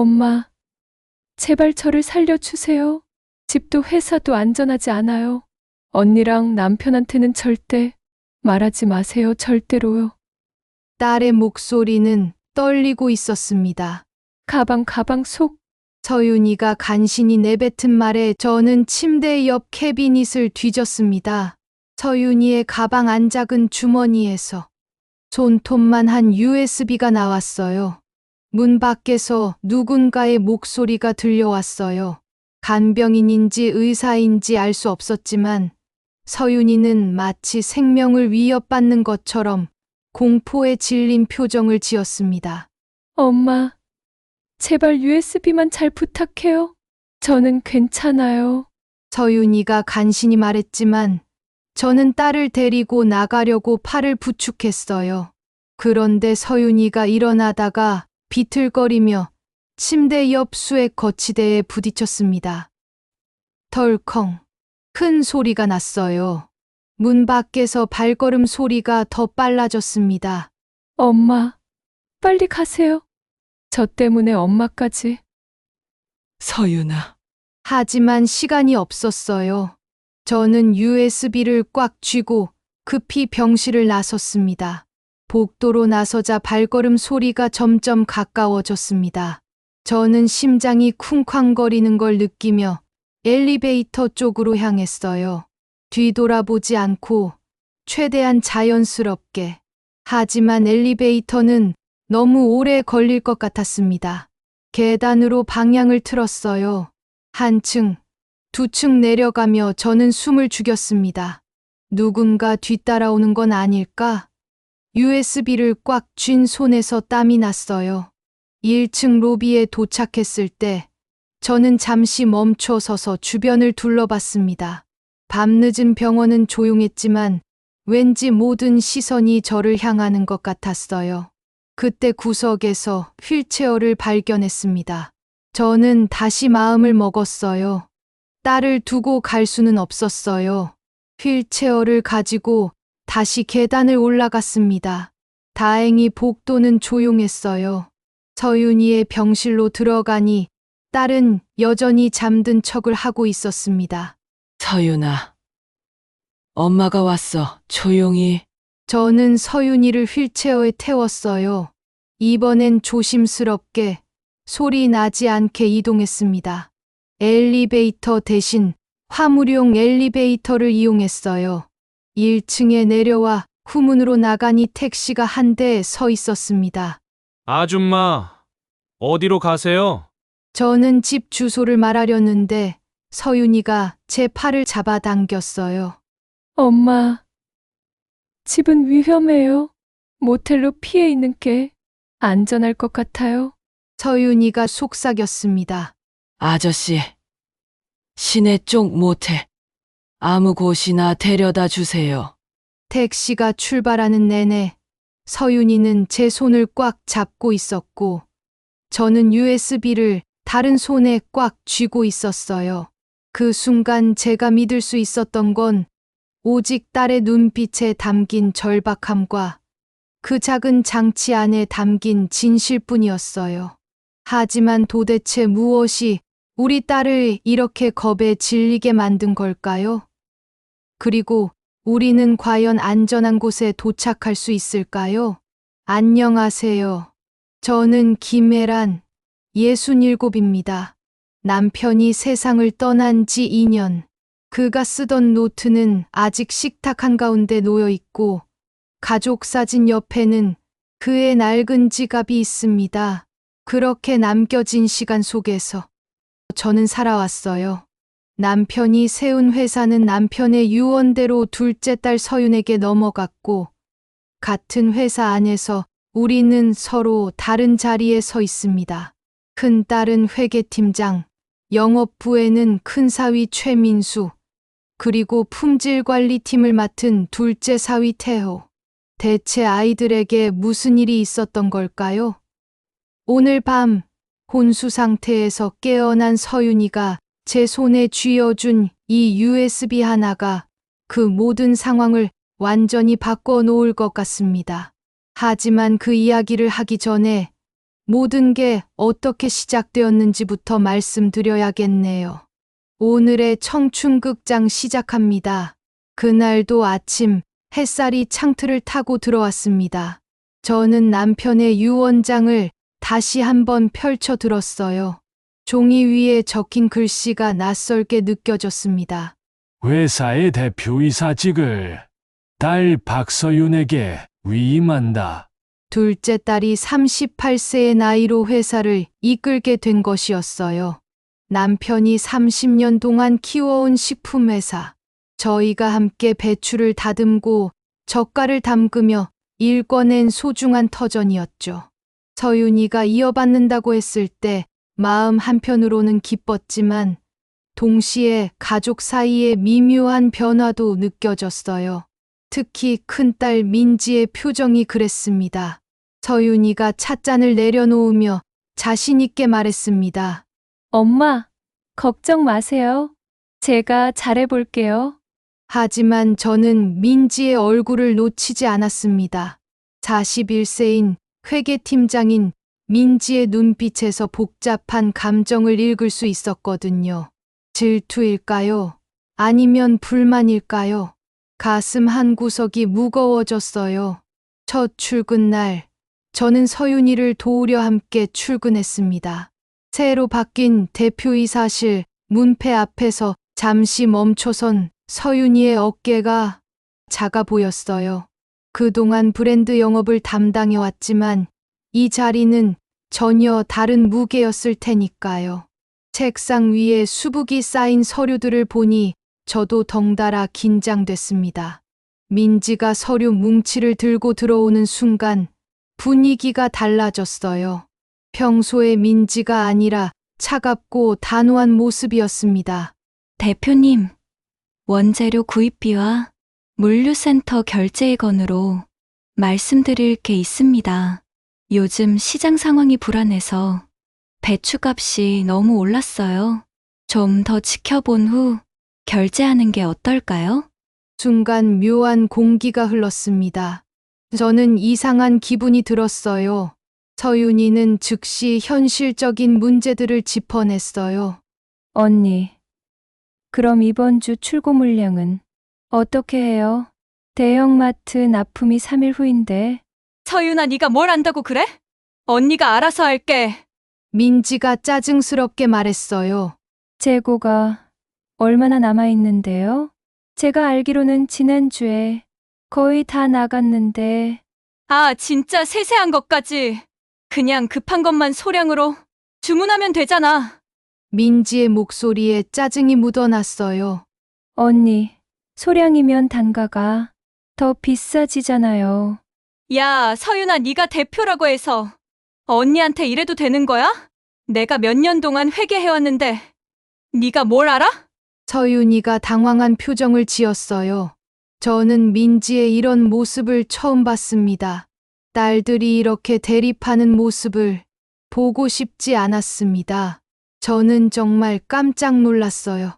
엄마, 제발 저를 살려주세요. 집도 회사도 안전하지 않아요. 언니랑 남편한테는 절대 말하지 마세요. 절대로요. 딸의 목소리는 떨리고 있었습니다. 가방 속. 서윤이가 간신히 내뱉은 말에 저는 침대 옆 캐비닛을 뒤졌습니다. 서윤이의 가방 안 작은 주머니에서 손톱만 한 USB가 나왔어요. 문 밖에서 누군가의 목소리가 들려왔어요. 간병인인지 의사인지 알 수 없었지만 서윤이는 마치 생명을 위협받는 것처럼 공포에 질린 표정을 지었습니다. 엄마, 제발 USB만 잘 부탁해요. 저는 괜찮아요. 서윤이가 간신히 말했지만 저는 딸을 데리고 나가려고 팔을 부축했어요. 그런데 서윤이가 일어나다가 비틀거리며 침대 옆 수액 거치대에 부딪혔습니다. 덜컹 큰 소리가 났어요. 문 밖에서 발걸음 소리가 더 빨라졌습니다. 엄마, 빨리 가세요. 저 때문에 엄마까지. 서윤아, 하지만 시간이 없었어요. 저는 USB를 꽉 쥐고 급히 병실을 나섰습니다. 복도로 나서자 발걸음 소리가 점점 가까워졌습니다. 저는 심장이 쿵쾅거리는 걸 느끼며 엘리베이터 쪽으로 향했어요. 뒤돌아보지 않고 최대한 자연스럽게. 하지만 엘리베이터는 너무 오래 걸릴 것 같았습니다. 계단으로 방향을 틀었어요. 한 층, 두 층 내려가며 저는 숨을 죽였습니다. 누군가 뒤따라오는 건 아닐까? USB를 꽉 쥔 손에서 땀이 났어요. 1층 로비에 도착했을 때 저는 잠시 멈춰 서서 주변을 둘러봤습니다. 밤늦은 병원은 조용했지만 왠지 모든 시선이 저를 향하는 것 같았어요. 그때 구석에서 휠체어를 발견했습니다. 저는 다시 마음을 먹었어요. 딸을 두고 갈 수는 없었어요. 휠체어를 가지고 다시 계단을 올라갔습니다. 다행히 복도는 조용했어요. 서윤이의 병실로 들어가니 딸은 여전히 잠든 척을 하고 있었습니다. 서윤아. 엄마가 왔어. 조용히. 저는 서윤이를 휠체어에 태웠어요. 이번엔 조심스럽게 소리 나지 않게 이동했습니다. 엘리베이터 대신 화물용 엘리베이터를 이용했어요. 1층에 내려와 후문으로 나가니 택시가 한 대 서 있었습니다. 아줌마, 어디로 가세요? 저는 집 주소를 말하려는데 서윤이가 제 팔을 잡아당겼어요. 엄마, 집은 위험해요. 모텔로 피해 있는 게 안전할 것 같아요. 서윤이가 속삭였습니다. 아저씨. 시내 쪽 모텔. 아무 곳이나 데려다 주세요. 택시가 출발하는 내내 서윤이는 제 손을 꽉 잡고 있었고 저는 USB를 다른 손에 꽉 쥐고 있었어요. 그 순간 제가 믿을 수 있었던 건 오직 딸의 눈빛에 담긴 절박함과 그 작은 장치 안에 담긴 진실뿐이었어요. 하지만 도대체 무엇이 우리 딸을 이렇게 겁에 질리게 만든 걸까요? 그리고 우리는 과연 안전한 곳에 도착할 수 있을까요? 안녕하세요. 저는 김혜란, 67입니다. 남편이 세상을 떠난 지 2년. 그가 쓰던 노트는 아직 식탁 한가운데 놓여 있고 가족 사진 옆에는 그의 낡은 지갑이 있습니다. 그렇게 남겨진 시간 속에서 저는 살아왔어요. 남편이 세운 회사는 남편의 유언대로 둘째 딸 서윤에게 넘어갔고 같은 회사 안에서 우리는 서로 다른 자리에 서 있습니다. 큰 딸은 회계팀장, 영업부에는 큰 사위 최민수, 그리고 품질관리팀을 맡은 둘째 사위 태호. 대체 아이들에게 무슨 일이 있었던 걸까요? 오늘 밤 혼수 상태에서 깨어난 서윤이가 제 손에 쥐어준 이 USB 하나가 그 모든 상황을 완전히 바꿔 놓을 것 같습니다. 하지만 그 이야기를 하기 전에 모든 게 어떻게 시작되었는지부터 말씀드려야겠네요. 오늘의 청춘극장 시작합니다. 그날도 아침 햇살이 창틀을 타고 들어왔습니다. 저는 남편의 유언장을 다시 한번 펼쳐 들었어요. 종이 위에 적힌 글씨가 낯설게 느껴졌습니다. 회사의 대표이사직을 딸 박서윤에게 위임한다. 둘째 딸이 38세의 나이로 회사를 이끌게 된 것이었어요. 남편이 30년 동안 키워온 식품회사. 저희가 함께 배추를 다듬고 젓갈을 담그며 일궈낸 소중한 터전이었죠. 서윤이가 이어받는다고 했을 때 마음 한편으로는 기뻤지만 동시에 가족 사이의 미묘한 변화도 느껴졌어요. 특히 큰딸 민지의 표정이 그랬습니다. 서윤이가 찻잔을 내려놓으며 자신있게 말했습니다. 엄마, 걱정 마세요. 제가 잘해볼게요. 하지만 저는 민지의 얼굴을 놓치지 않았습니다. 41세인 회계팀장인 민지의 눈빛에서 복잡한 감정을 읽을 수 있었거든요. 질투일까요? 아니면 불만일까요? 가슴 한 구석이 무거워졌어요. 첫 출근 날, 저는 서윤이를 도우려 함께 출근했습니다. 새로 바뀐 대표이사실 문패 앞에서 잠시 멈춰선 서윤이의 어깨가 작아 보였어요. 그동안 브랜드 영업을 담당해왔지만 이 자리는 전혀 다른 무게였을 테니까요. 책상 위에 수북이 쌓인 서류들을 보니 저도 덩달아 긴장됐습니다. 민지가 서류 뭉치를 들고 들어오는 순간 분위기가 달라졌어요. 평소의 민지가 아니라 차갑고 단호한 모습이었습니다. 대표님, 원재료 구입비와 물류센터 결제액원으로 말씀드릴 게 있습니다. 요즘 시장 상황이 불안해서 배추값이 너무 올랐어요. 좀 더 지켜본 후 결제하는 게 어떨까요? 순간 묘한 공기가 흘렀습니다. 저는 이상한 기분이 들었어요. 서윤이는 즉시 현실적인 문제들을 짚어냈어요. 언니, 그럼 이번 주 출고 물량은 어떻게 해요? 대형마트 납품이 3일 후인데. 서윤아, 네가 뭘 안다고 그래? 언니가 알아서 할게. 민지가 짜증스럽게 말했어요. 재고가 얼마나 남아있는데요? 제가 알기로는 지난주에 거의 다 나갔는데. 아, 진짜 세세한 것까지. 그냥 급한 것만 소량으로 주문하면 되잖아. 민지의 목소리에 짜증이 묻어났어요. 언니, 소량이면 단가가 더 비싸지잖아요. 야, 서윤아, 네가 대표라고 해서 언니한테 이래도 되는 거야? 내가 몇 년 동안 회계해왔는데 네가 뭘 알아? 서윤이가 당황한 표정을 지었어요. 저는 민지의 이런 모습을 처음 봤습니다. 딸들이 이렇게 대립하는 모습을 보고 싶지 않았습니다. 저는 정말 깜짝 놀랐어요.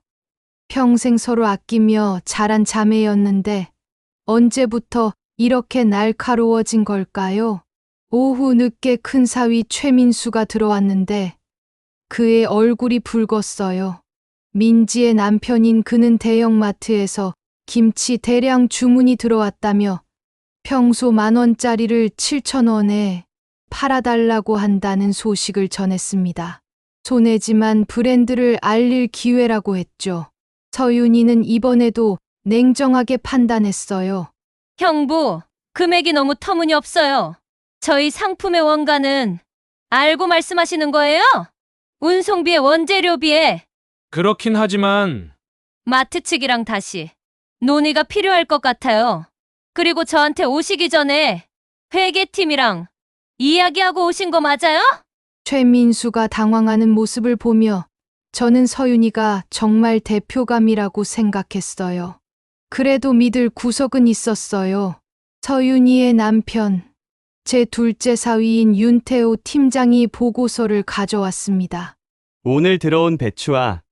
평생 서로 아끼며 자란 자매였는데 언제부터 이렇게 날카로워진 걸까요? 오후 늦게 큰 사위 최민수가 들어왔는데 그의 얼굴이 붉었어요. 민지의 남편인 그는 대형마트에서 김치 대량 주문이 들어왔다며 평소 10,000원짜리를 7,000원에 팔아달라고 한다는 소식을 전했습니다. 손해지만 브랜드를 알릴 기회라고 했죠. 서윤이는 이번에도 냉정하게 판단했어요. 형부, 금액이 너무 터무니없어요. 저희 상품의 원가는 알고 말씀하시는 거예요? 운송비에 원재료비에 그렇긴 하지만 마트 측이랑 다시 논의가 필요할 것 같아요. 그리고 저한테 오시기 전에 회계팀이랑 이야기하고 오신 거 맞아요? 최민수가 당황하는 모습을 보며 저는 서윤이가 정말 대표감이라고 생각했어요. 그래도 믿을 구석은 있었어요. 서윤이의 남편, 제 둘째 사위인 윤태호 팀장이 보고서를 가져왔습니다. 오늘 들어온 배추와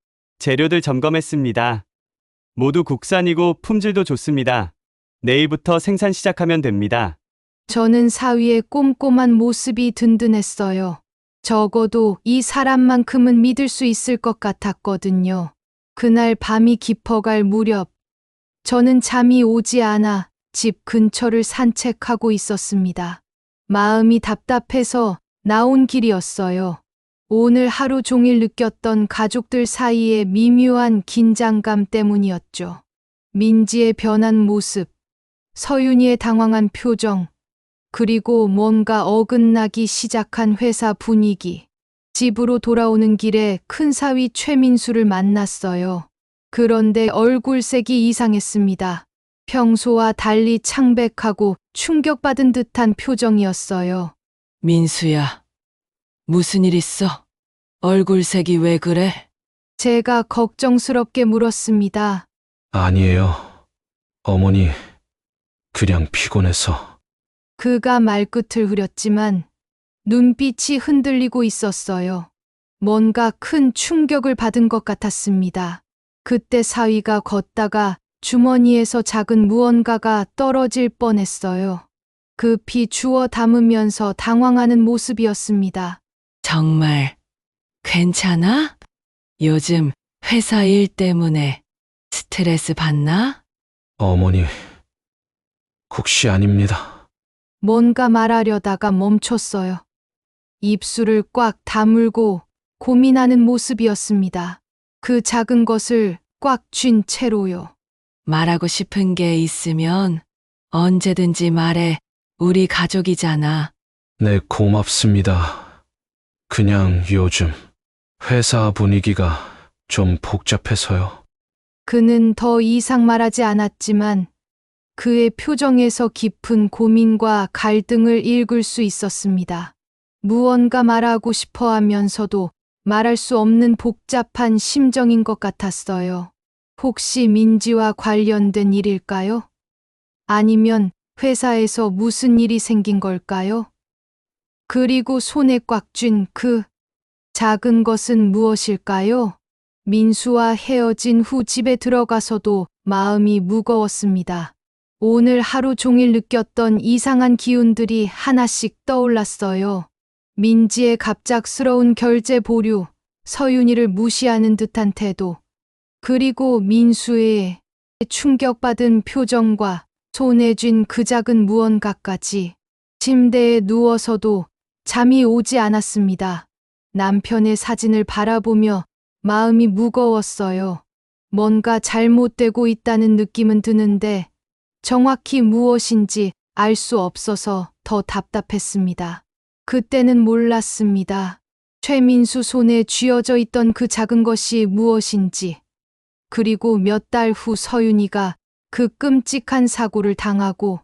재료들 점검했습니다. 모두 국산이고 품질도 좋습니다. 내일부터 생산 시작하면 됩니다. 저는 사위의 꼼꼼한 모습이 든든했어요. 적어도 이 사람만큼은 믿을 수 있을 것 같았거든요. 그날 밤이 깊어갈 무렵, 저는 잠이 오지 않아 집 근처를 산책하고 있었습니다. 마음이 답답해서 나온 길이었어요. 오늘 하루 종일 느꼈던 가족들 사이의 미묘한 긴장감 때문이었죠. 민지의 변한 모습, 서윤이의 당황한 표정, 그리고 뭔가 어긋나기 시작한 회사 분위기. 집으로 돌아오는 길에 큰 사위 최민수를 만났어요. 그런데 얼굴색이 이상했습니다. 평소와 달리 창백하고 충격받은 듯한 표정이었어요. 민수야, 무슨 일 있어? 얼굴색이 왜 그래? 제가 걱정스럽게 물었습니다. 아니에요. 어머니, 그냥 피곤해서. 그가 말끝을 흐렸지만 눈빛이 흔들리고 있었어요. 뭔가 큰 충격을 받은 것 같았습니다. 그때 사위가 걷다가 주머니에서 작은 무언가가 떨어질 뻔했어요. 급히 주워 담으면서 당황하는 모습이었습니다. 정말 괜찮아? 요즘 회사 일 때문에 스트레스 받나? 어머니, 혹시 아닙니다. 뭔가 말하려다가 멈췄어요. 입술을 꽉 다물고 고민하는 모습이었습니다. 그 작은 것을 꽉 쥔 채로요. 말하고 싶은 게 있으면 언제든지 말해. 우리 가족이잖아. 네, 고맙습니다. 그냥 요즘 회사 분위기가 좀 복잡해서요. 그는 더 이상 말하지 않았지만 그의 표정에서 깊은 고민과 갈등을 읽을 수 있었습니다. 무언가 말하고 싶어 하면서도 말할 수 없는 복잡한 심정인 것 같았어요. 혹시 민지와 관련된 일일까요? 아니면 회사에서 무슨 일이 생긴 걸까요? 그리고 손에 꽉 쥔 그 작은 것은 무엇일까요? 민수와 헤어진 후 집에 들어가서도 마음이 무거웠습니다. 오늘 하루 종일 느꼈던 이상한 기운들이 하나씩 떠올랐어요. 민지의 갑작스러운 결제 보류, 서윤이를 무시하는 듯한 태도, 그리고 민수의 충격받은 표정과 손에 쥔 그 작은 무언가까지. 침대에 누워서도 잠이 오지 않았습니다. 남편의 사진을 바라보며 마음이 무거웠어요. 뭔가 잘못되고 있다는 느낌은 드는데 정확히 무엇인지 알 수 없어서 더 답답했습니다. 그때는 몰랐습니다. 최민수 손에 쥐어져 있던 그 작은 것이 무엇인지. 그리고 몇 달 후 서윤이가 그 끔찍한 사고를 당하고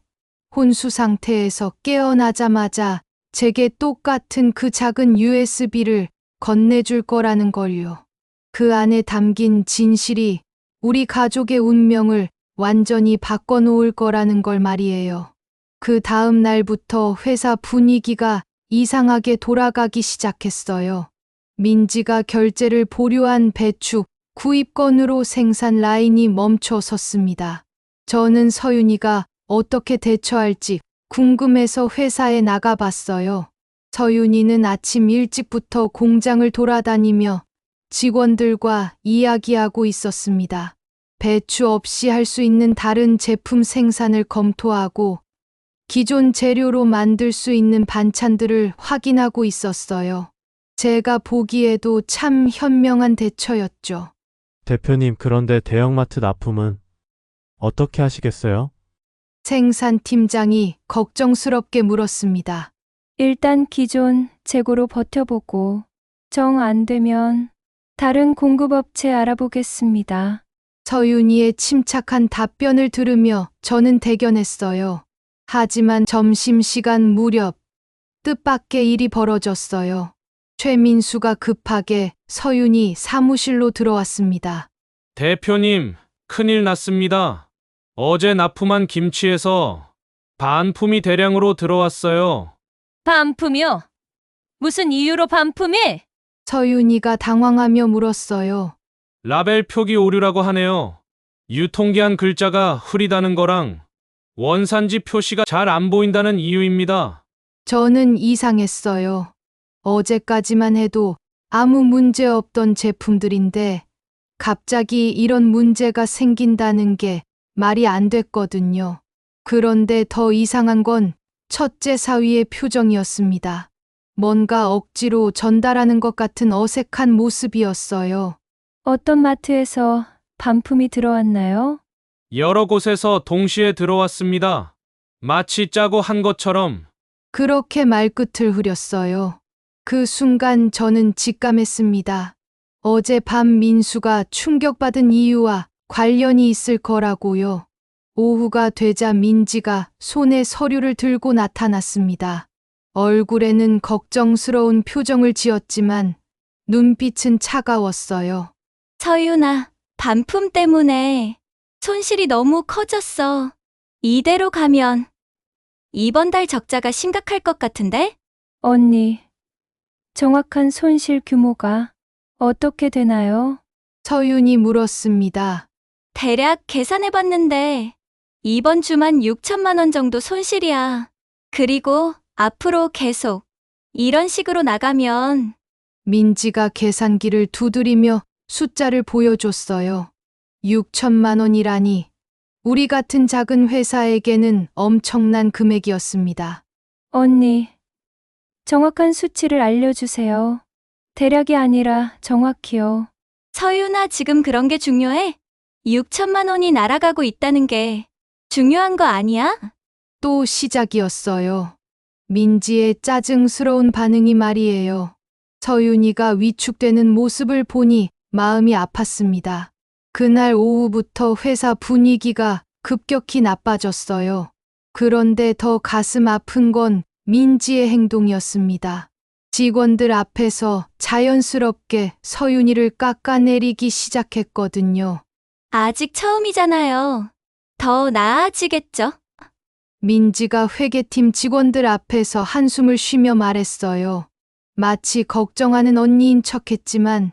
혼수 상태에서 깨어나자마자 제게 똑같은 그 작은 USB를 건네줄 거라는 걸요. 그 안에 담긴 진실이 우리 가족의 운명을 완전히 바꿔놓을 거라는 걸 말이에요. 그 다음 날부터 회사 분위기가 이상하게 돌아가기 시작했어요. 민지가 결제를 보류한 배추 구입 건으로 생산 라인이 멈춰 섰습니다. 저는 서윤이가 어떻게 대처할지 궁금해서 회사에 나가봤어요. 서윤이는 아침 일찍부터 공장을 돌아다니며 직원들과 이야기하고 있었습니다. 배추 없이 할 수 있는 다른 제품 생산을 검토하고 기존 재료로 만들 수 있는 반찬들을 확인하고 있었어요. 제가 보기에도 참 현명한 대처였죠. 대표님, 그런데 대형마트 납품은 어떻게 하시겠어요? 생산팀장이 걱정스럽게 물었습니다. 일단 기존 재고로 버텨보고 정 안 되면 다른 공급업체 알아보겠습니다. 서윤이의 침착한 답변을 들으며 저는 대견했어요. 하지만 점심시간 무렵 뜻밖의 일이 벌어졌어요. 최민수가 급하게 서윤이 사무실로 들어왔습니다. 대표님, 큰일 났습니다. 어제 납품한 김치에서 반품이 대량으로 들어왔어요. 반품이요? 무슨 이유로 반품이? 서윤이가 당황하며 물었어요. 라벨 표기 오류라고 하네요. 유통기한 글자가 흐리다는 거랑 원산지 표시가 잘 안 보인다는 이유입니다. 저는 이상했어요. 어제까지만 해도 아무 문제 없던 제품들인데 갑자기 이런 문제가 생긴다는 게 말이 안 됐거든요. 그런데 더 이상한 건 첫째 사위의 표정이었습니다. 뭔가 억지로 전달하는 것 같은 어색한 모습이었어요. 어떤 마트에서 반품이 들어왔나요? 여러 곳에서 동시에 들어왔습니다. 마치 짜고 한 것처럼. 그렇게 말끝을 흐렸어요. 그 순간 저는 직감했습니다. 어젯밤 민수가 충격받은 이유와 관련이 있을 거라고요. 오후가 되자 민지가 손에 서류를 들고 나타났습니다. 얼굴에는 걱정스러운 표정을 지었지만 눈빛은 차가웠어요. 서윤아, 반품 때문에 손실이 너무 커졌어. 이대로 가면 이번 달 적자가 심각할 것 같은데? 언니, 정확한 손실 규모가 어떻게 되나요? 서윤이 물었습니다. 대략 계산해봤는데 이번 주만 6천만 원 정도 손실이야. 그리고 앞으로 계속 이런 식으로 나가면 민지가 계산기를 두드리며 숫자를 보여줬어요. 6천만 원이라니 우리 같은 작은 회사에게는 엄청난 금액이었습니다. 언니, 정확한 수치를 알려주세요. 대략이 아니라 정확히요. 서윤아, 지금 그런 게 중요해? 6천만 원이 날아가고 있다는 게 중요한 거 아니야? 또 시작이었어요. 민지의 짜증스러운 반응이 말이에요. 서윤이가 위축되는 모습을 보니 마음이 아팠습니다. 그날 오후부터 회사 분위기가 급격히 나빠졌어요. 그런데 더 가슴 아픈 건 민지의 행동이었습니다. 직원들 앞에서 자연스럽게 서윤이를 깎아내리기 시작했거든요. 아직 처음이잖아요. 더 나아지겠죠? 민지가 회계팀 직원들 앞에서 한숨을 쉬며 말했어요. 마치 걱정하는 언니인 척했지만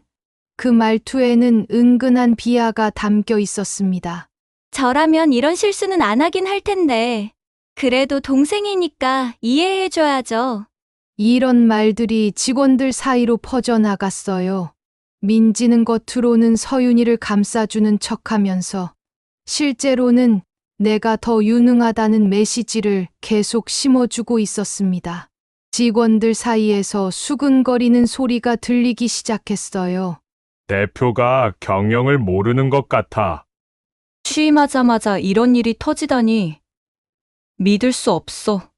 그 말투에는 은근한 비하가 담겨 있었습니다. 저라면 이런 실수는 안 하긴 할 텐데 그래도 동생이니까 이해해줘야죠. 이런 말들이 직원들 사이로 퍼져나갔어요. 민지는 겉으로는 서윤이를 감싸주는 척하면서 실제로는 내가 더 유능하다는 메시지를 계속 심어주고 있었습니다. 직원들 사이에서 수근거리는 소리가 들리기 시작했어요. 대표가 경영을 모르는 것 같아. 취임하자마자 이런 일이 터지다니 믿을 수 없어.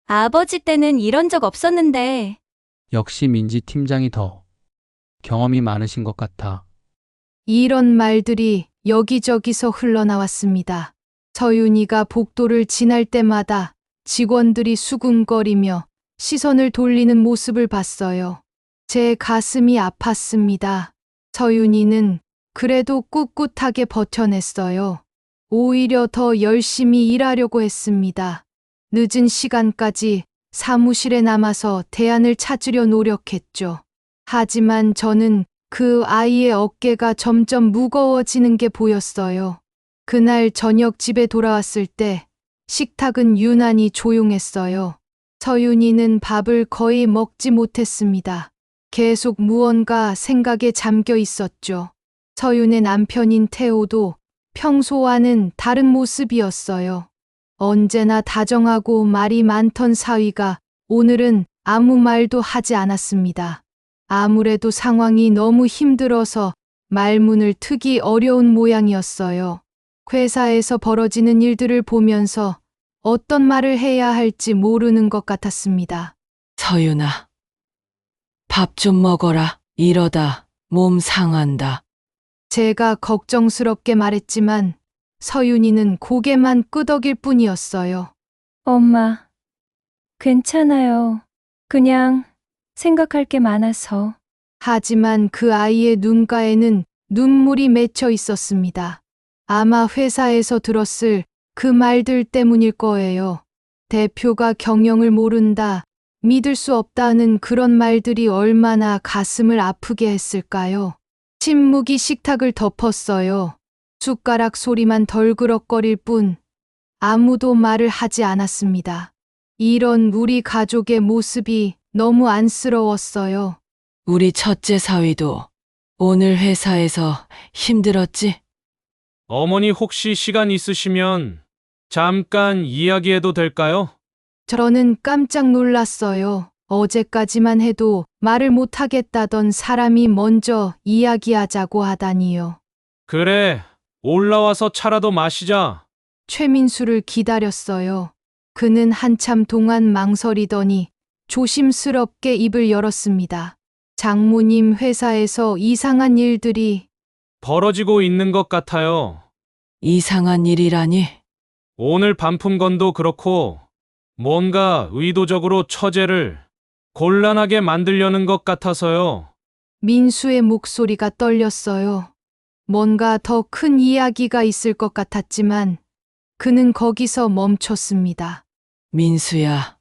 아버지 때는 이런 적 없었는데. 역시 민지 팀장이 더 경험이 많으신 것 같아. 이런 말들이 여기저기서 흘러나왔습니다. 서윤이가 복도를 지날 때마다 직원들이 수군거리며 시선을 돌리는 모습을 봤어요. 제 가슴이 아팠습니다. 서윤이는 그래도 꿋꿋하게 버텨냈어요. 오히려 더 열심히 일하려고 했습니다. 늦은 시간까지 사무실에 남아서 대안을 찾으려 노력했죠. 하지만 저는 그 아이의 어깨가 점점 무거워지는 게 보였어요. 그날 저녁 집에 돌아왔을 때 식탁은 유난히 조용했어요. 서윤이는 밥을 거의 먹지 못했습니다. 계속 무언가 생각에 잠겨 있었죠. 서윤의 남편인 태호도 평소와는 다른 모습이었어요. 언제나 다정하고 말이 많던 사위가 오늘은 아무 말도 하지 않았습니다. 아무래도 상황이 너무 힘들어서 말문을 트기 어려운 모양이었어요. 회사에서 벌어지는 일들을 보면서 어떤 말을 해야 할지 모르는 것 같았습니다. 서윤아, 밥 좀 먹어라. 이러다 몸 상한다. 제가 걱정스럽게 말했지만 서윤이는 고개만 끄덕일 뿐이었어요. 엄마, 괜찮아요. 그냥 생각할 게 많아서. 하지만 그 아이의 눈가에는 눈물이 맺혀 있었습니다. 아마 회사에서 들었을 그 말들 때문일 거예요. 대표가 경영을 모른다, 믿을 수 없다는 그런 말들이 얼마나 가슴을 아프게 했을까요? 침묵이 식탁을 덮었어요. 숟가락 소리만 덜그럭거릴 뿐 아무도 말을 하지 않았습니다. 이런 우리 가족의 모습이 너무 안쓰러웠어요. 우리 첫째 사위도 오늘 회사에서 힘들었지? 어머니 혹시 시간 있으시면 잠깐 이야기해도 될까요? 저는 깜짝 놀랐어요. 어제까지만 해도 말을 못하겠다던 사람이 먼저 이야기하자고 하다니요. 그래, 올라와서 차라도 마시자. 최민수를 기다렸어요. 그는 한참 동안 망설이더니 조심스럽게 입을 열었습니다. 장모님 회사에서 이상한 일들이 벌어지고 있는 것 같아요. 이상한 일이라니? 오늘 반품건도 그렇고 뭔가 의도적으로 처제를 곤란하게 만들려는 것 같아서요. 민수의 목소리가 떨렸어요. 뭔가 더 큰 이야기가 있을 것 같았지만 그는 거기서 멈췄습니다. 민수야,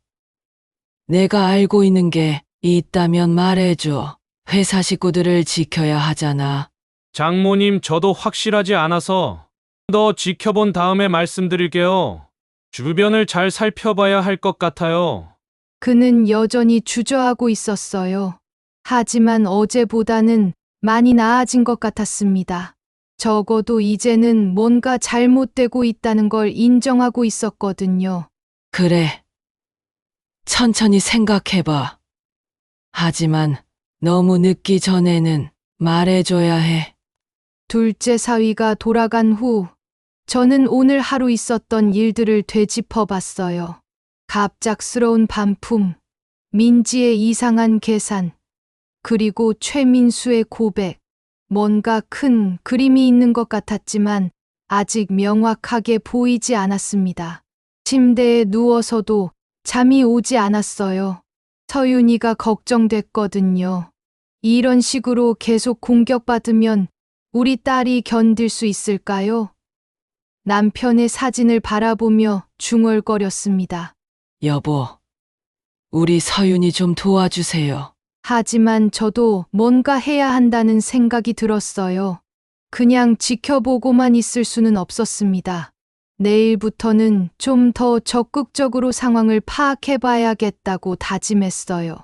내가 알고 있는 게 있다면 말해줘. 회사 식구들을 지켜야 하잖아. 장모님, 저도 확실하지 않아서 더 지켜본 다음에 말씀드릴게요. 주변을 잘 살펴봐야 할 것 같아요. 그는 여전히 주저하고 있었어요. 하지만 어제보다는 많이 나아진 것 같았습니다. 적어도 이제는 뭔가 잘못되고 있다는 걸 인정하고 있었거든요. 그래. 천천히 생각해봐. 하지만 너무 늦기 전에는 말해줘야 해. 둘째 사위가 돌아간 후 저는 오늘 하루 있었던 일들을 되짚어 봤어요. 갑작스러운 반품, 민지의 이상한 계산, 그리고 최민수의 고백. 뭔가 큰 그림이 있는 것 같았지만 아직 명확하게 보이지 않았습니다. 침대에 누워서도 잠이 오지 않았어요. 서윤이가 걱정됐거든요. 이런 식으로 계속 공격받으면 우리 딸이 견딜 수 있을까요? 남편의 사진을 바라보며 중얼거렸습니다. 여보, 우리 서윤이 좀 도와주세요. 하지만 저도 뭔가 해야 한다는 생각이 들었어요. 그냥 지켜보고만 있을 수는 없었습니다. 내일부터는 좀 더 적극적으로 상황을 파악해봐야겠다고 다짐했어요.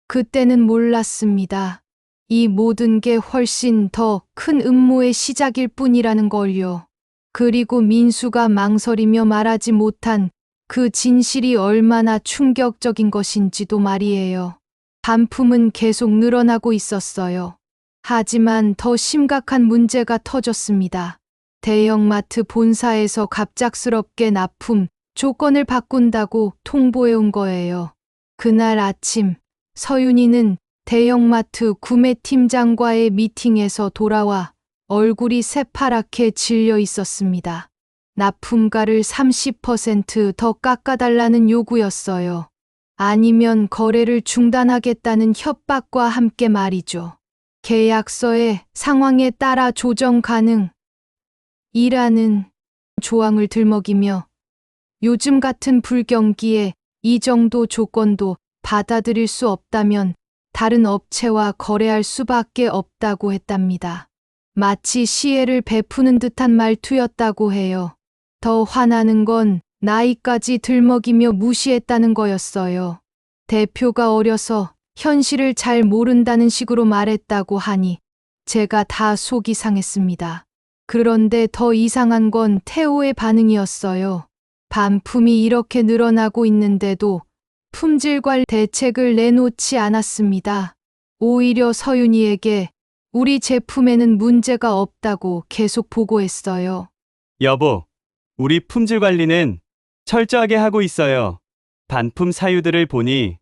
그때는 몰랐습니다. 이 모든 게 훨씬 더 큰 음모의 시작일 뿐이라는 걸요. 그리고 민수가 망설이며 말하지 못한 그 진실이 얼마나 충격적인 것인지도 말이에요. 반품은 계속 늘어나고 있었어요. 하지만 더 심각한 문제가 터졌습니다. 대형마트 본사에서 갑작스럽게 납품 조건을 바꾼다고 통보해 온 거예요. 그날 아침 서윤이는 대형마트 구매팀장과의 미팅에서 돌아와 얼굴이 새파랗게 질려 있었습니다. 납품가를 30% 더 깎아달라는 요구였어요. 아니면 거래를 중단하겠다는 협박과 함께 말이죠. 계약서의 상황에 따라 조정 가능. 이라는 조항을 들먹이며 요즘 같은 불경기에 이 정도 조건도 받아들일 수 없다면 다른 업체와 거래할 수밖에 없다고 했답니다. 마치 시혜를 베푸는 듯한 말투였다고 해요. 더 화나는 건 나이까지 들먹이며 무시했다는 거였어요. 대표가 어려서 현실을 잘 모른다는 식으로 말했다고 하니 제가 다 속이 상했습니다. 그런데 더 이상한 건 태호의 반응이었어요. 반품이 이렇게 늘어나고 있는데도 품질 관리 대책을 내놓지 않았습니다. 오히려 서윤이에게 우리 제품에는 문제가 없다고 계속 보고했어요. 여보, 우리 품질 관리는 철저하게 하고 있어요. 반품 사유들을 보니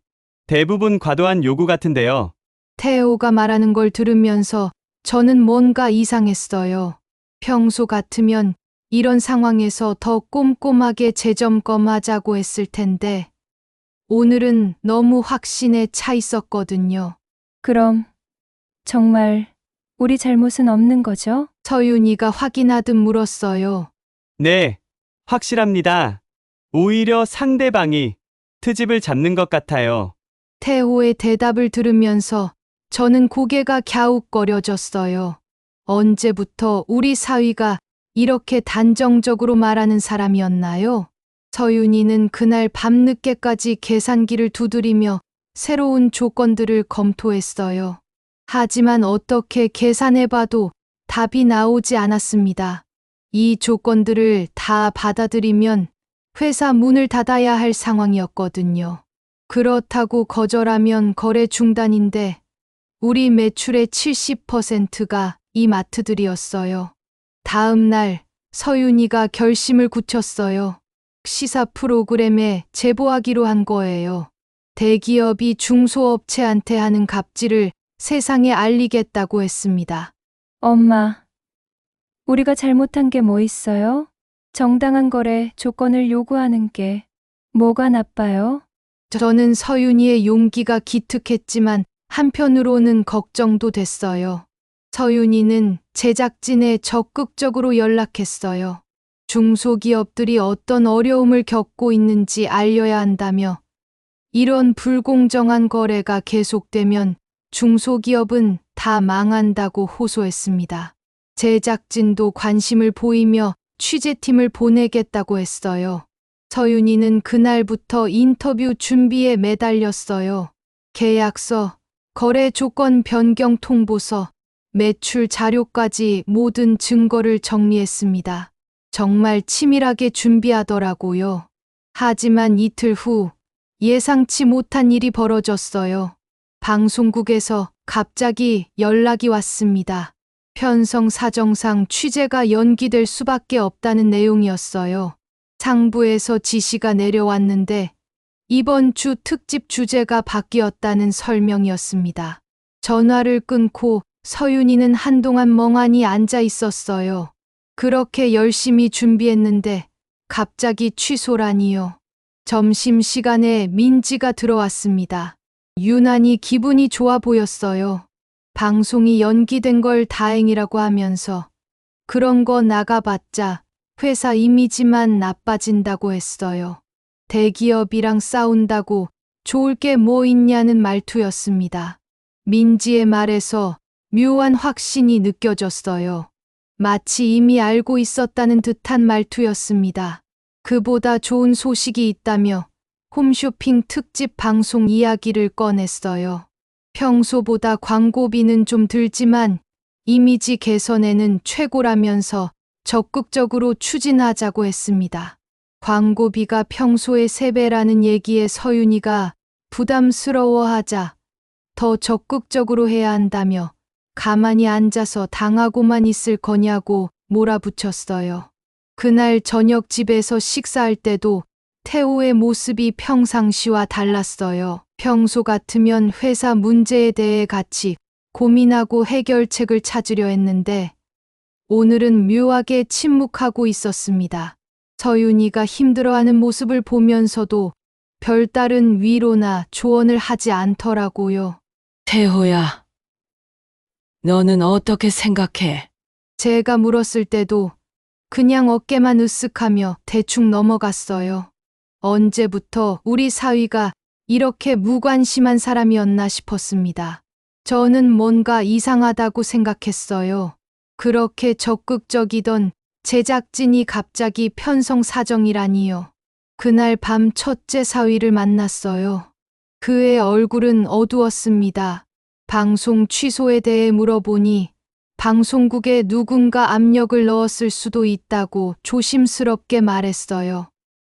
대부분 과도한 요구 같은데요. 태호가 말하는 걸 들으면서 저는 뭔가 이상했어요. 평소 같으면 이런 상황에서 더 꼼꼼하게 재점검하자고 했을 텐데 오늘은 너무 확신에 차 있었거든요. 그럼 정말 우리 잘못은 없는 거죠? 서윤이가 확인하듯 물었어요. 네, 확실합니다. 오히려 상대방이 트집을 잡는 것 같아요. 태호의 대답을 들으면서 저는 고개가 갸웃거려졌어요. 언제부터 우리 사위가 이렇게 단정적으로 말하는 사람이었나요? 서윤이는 그날 밤늦게까지 계산기를 두드리며 새로운 조건들을 검토했어요. 하지만 어떻게 계산해봐도 답이 나오지 않았습니다. 이 조건들을 다 받아들이면 회사 문을 닫아야 할 상황이었거든요. 그렇다고 거절하면 거래 중단인데 우리 매출의 70%가 이 마트들이었어요. 다음 날 서윤이가 결심을 굳혔어요. 시사 프로그램에 제보하기로 한 거예요. 대기업이 중소업체한테 하는 갑질을 세상에 알리겠다고 했습니다. 엄마, 우리가 잘못한 게 뭐 있어요? 정당한 거래 조건을 요구하는 게 뭐가 나빠요? 저는 서윤이의 용기가 기특했지만 한편으로는 걱정도 됐어요. 서윤이는 제작진에 적극적으로 연락했어요. 중소기업들이 어떤 어려움을 겪고 있는지 알려야 한다며 이런 불공정한 거래가 계속되면 중소기업은 다 망한다고 호소했습니다. 제작진도 관심을 보이며 취재팀을 보내겠다고 했어요. 서윤이는 그날부터 인터뷰 준비에 매달렸어요. 계약서, 거래 조건 변경 통보서, 매출 자료까지 모든 증거를 정리했습니다. 정말 치밀하게 준비하더라고요. 하지만 이틀 후 예상치 못한 일이 벌어졌어요. 방송국에서 갑자기 연락이 왔습니다. 편성 사정상 취재가 연기될 수밖에 없다는 내용이었어요. 상부에서 지시가 내려왔는데 이번 주 특집 주제가 바뀌었다는 설명이었습니다. 전화를 끊고 서윤이는 한동안 멍하니 앉아 있었어요. 그렇게 열심히 준비했는데 갑자기 취소라니요. 점심시간에 민지가 들어왔습니다. 유난히 기분이 좋아 보였어요. 방송이 연기된 걸 다행이라고 하면서 그런 거 나가봤자 회사 이미지만 나빠진다고 했어요. 대기업이랑 싸운다고 좋을 게 뭐 있냐는 말투였습니다. 민지의 말에서 묘한 확신이 느껴졌어요. 마치 이미 알고 있었다는 듯한 말투였습니다. 그보다 좋은 소식이 있다며 홈쇼핑 특집 방송 이야기를 꺼냈어요. 평소보다 광고비는 좀 들지만 이미지 개선에는 최고라면서 적극적으로 추진하자고 했습니다. 광고비가 평소의 3배라는 얘기에 서윤이가 부담스러워하자 더 적극적으로 해야 한다며 가만히 앉아서 당하고만 있을 거냐고 몰아붙였어요. 그날 저녁 집에서 식사할 때도 태호의 모습이 평상시와 달랐어요. 평소 같으면 회사 문제에 대해 같이 고민하고 해결책을 찾으려 했는데 오늘은 묘하게 침묵하고 있었습니다. 서윤이가 힘들어하는 모습을 보면서도 별다른 위로나 조언을 하지 않더라고요. 태호야, 너는 어떻게 생각해? 제가 물었을 때도 그냥 어깨만 으쓱하며 대충 넘어갔어요. 언제부터 우리 사위가 이렇게 무관심한 사람이었나 싶었습니다. 저는 뭔가 이상하다고 생각했어요. 그렇게 적극적이던 제작진이 갑자기 편성 사정이라니요. 그날 밤 첫째 사위를 만났어요. 그의 얼굴은 어두웠습니다. 방송 취소에 대해 물어보니 방송국에 누군가 압력을 넣었을 수도 있다고 조심스럽게 말했어요.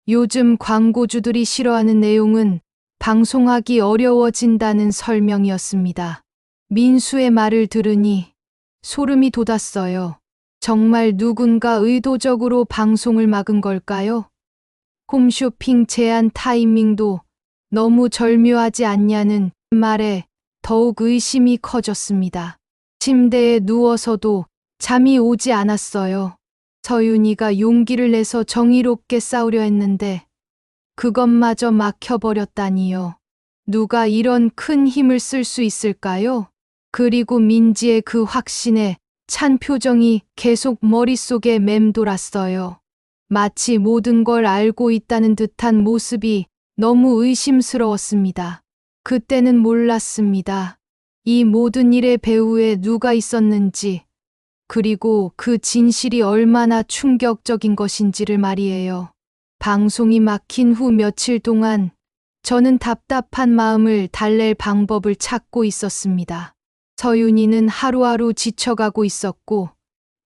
요즘 광고주들이 싫어하는 내용은 방송하기 어려워진다는 설명이었습니다. 민수의 말을 들으니 소름이 돋았어요. 정말 누군가 의도적으로 방송을 막은 걸까요? 홈쇼핑 제한 타이밍도 너무 절묘하지 않냐는 말에 더욱 의심이 커졌습니다. 침대에 누워서도 잠이 오지 않았어요. 서윤이가 용기를 내서 정의롭게 싸우려 했는데 그것마저 막혀버렸다니요. 누가 이런 큰 힘을 쓸 수 있을까요? 그리고 민지의 그 확신에 찬 표정이 계속 머릿속에 맴돌았어요. 마치 모든 걸 알고 있다는 듯한 모습이 너무 의심스러웠습니다. 그때는 몰랐습니다. 이 모든 일의 배후에 누가 있었는지, 그리고 그 진실이 얼마나 충격적인 것인지를 말이에요. 방송이 막힌 후 며칠 동안 저는 답답한 마음을 달랠 방법을 찾고 있었습니다. 서윤이는 하루하루 지쳐가고 있었고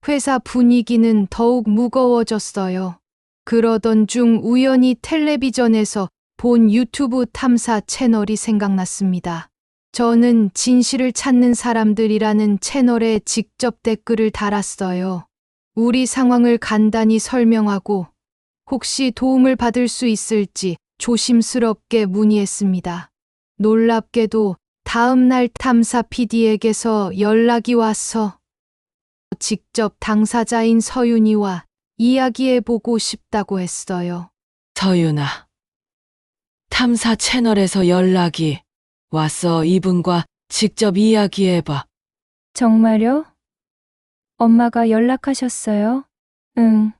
회사 분위기는 더욱 무거워졌어요. 그러던 중 우연히 텔레비전에서 본 유튜브 탐사 채널이 생각났습니다. 저는 진실을 찾는 사람들이라는 채널에 직접 댓글을 달았어요. 우리 상황을 간단히 설명하고 혹시 도움을 받을 수 있을지 조심스럽게 문의했습니다. 놀랍게도 다음 날 탐사 PD에게서 연락이 와서 직접 당사자인 서윤이와 이야기해보고 싶다고 했어요. 서윤아, 탐사 채널에서 연락이 왔어. 이분과 직접 이야기해봐. 정말요? 엄마가 연락하셨어요? 응.